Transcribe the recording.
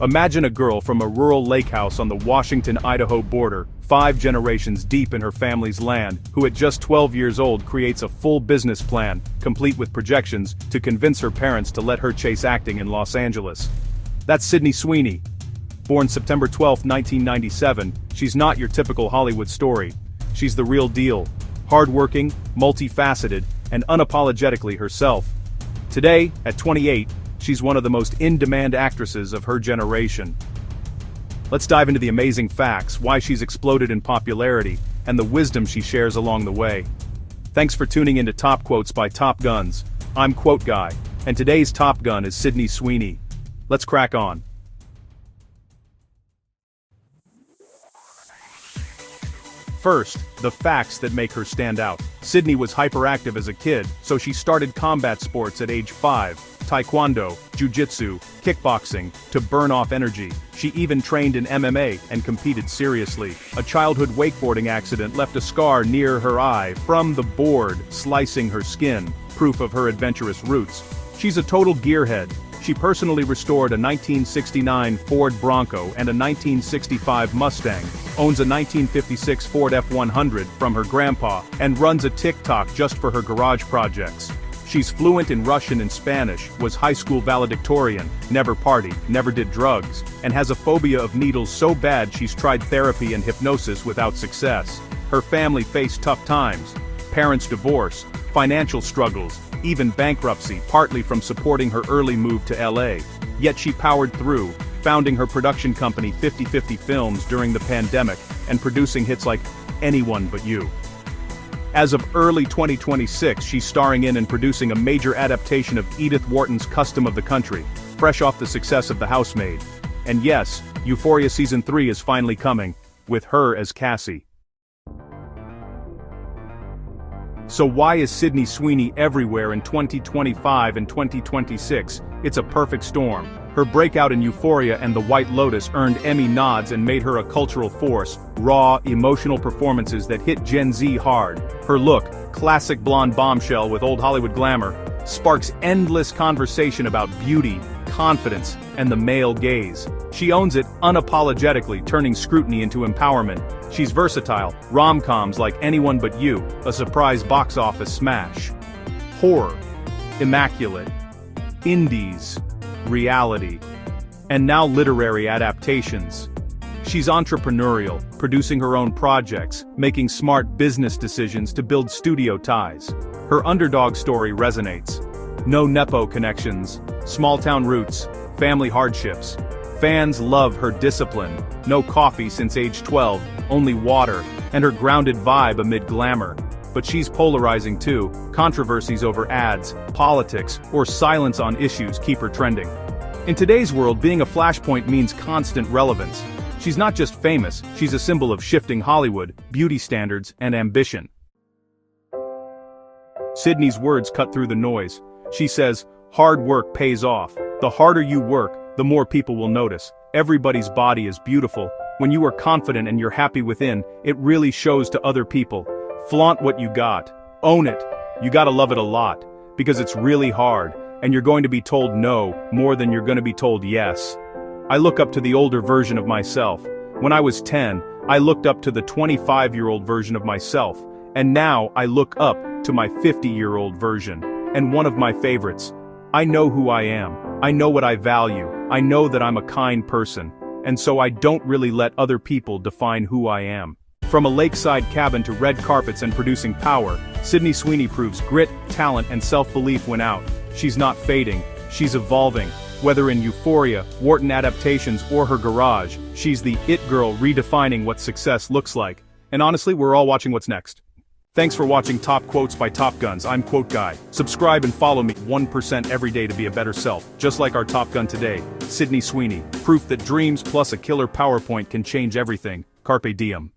Imagine a girl from a rural lake house on the Washington-Idaho border, 5 generations deep in her family's land, who at just 12 years old creates a full business plan, complete with projections, to convince her parents to let her chase acting in Los Angeles. That's Sydney Sweeney. Born September 12, 1997, she's not your typical Hollywood story. She's the real deal. Hardworking, multifaceted, and unapologetically herself. Today, at 28, she's one of the most in-demand actresses of her generation. Let's dive into the amazing facts, why she's exploded in popularity, and the wisdom she shares along the way. Thanks for tuning into Top Quotes by Top Guns. I'm Quote Guy, and today's Top Gun is Sydney Sweeney. Let's crack on. First, the facts that make her stand out. Sydney was hyperactive as a kid, so she started combat sports at age 5, taekwondo, jiu-jitsu, kickboxing, to burn off energy. She even trained in MMA and competed seriously. A childhood wakeboarding accident left a scar near her eye from the board, slicing her skin, proof of her adventurous roots. She's a total gearhead. She personally restored a 1969 Ford Bronco and a 1965 Mustang, owns a 1956 Ford F-100 from her grandpa, and runs a TikTok just for her garage projects. She's fluent in Russian and Spanish, was high school valedictorian, never partied, never did drugs, and has a phobia of needles so bad she's tried therapy and hypnosis without success. Her family faced tough times, parents' divorce, financial struggles, even bankruptcy, partly from supporting her early move to LA. Yet she powered through, founding her production company 50/50 Films during the pandemic, and producing hits like Anyone But You. As of early 2026, she's starring in and producing a major adaptation of Edith Wharton's Custom of the Country, fresh off the success of The Housemaid. And yes, Euphoria Season 3 is finally coming, with her as Cassie. So why is Sydney Sweeney everywhere in 2025 and 2026? It's a perfect storm. Her breakout in Euphoria and The White Lotus earned Emmy nods and made her a cultural force, raw, emotional performances that hit Gen Z hard. Her look, classic blonde bombshell with old Hollywood glamour, sparks endless conversation about beauty, confidence, and the male gaze. She owns it unapologetically, turning scrutiny into empowerment. She's versatile, rom-coms like Anyone But You, a surprise box office smash. Horror, immaculate. Indies, reality. And now literary adaptations. She's entrepreneurial, producing her own projects, making smart business decisions to build studio ties. Her underdog story resonates. No Nepo connections, small-town roots, family hardships. Fans love her discipline, no coffee since age 12, only water, and her grounded vibe amid glamour. But she's polarizing too, controversies over ads, politics, or silence on issues keep her trending. In today's world, being a flashpoint means constant relevance. She's not just famous, she's a symbol of shifting Hollywood, beauty standards, and ambition. Sydney's words cut through the noise. She says, "Hard work pays off. The harder you work, the more people will notice. Everybody's body is beautiful. When you are confident and you're happy within, it really shows to other people. Flaunt what you got. Own it. You gotta love it a lot. Because it's really hard, and you're going to be told no more than you're going to be told yes." I look up to the older version of myself. When I was 10, I looked up to the 25-year-old version of myself, and now I look up to my 50-year-old version. And one of my favorites. I know who I am. I know what I value. I know that I'm a kind person. And so I don't really let other people define who I am. From a lakeside cabin to red carpets and producing power, Sydney Sweeney proves grit, talent, and self-belief win out. She's not fading. She's evolving. Whether in Euphoria, Wharton adaptations, or her garage, she's the it girl redefining what success looks like. And honestly, we're all watching what's next. Thanks for watching Top Quotes by Top Guns. I'm Quote Guy. Subscribe and follow me 1% every day to be a better self, just like our Top Gun today, Sydney Sweeney. Proof that dreams plus a killer PowerPoint can change everything. Carpe diem.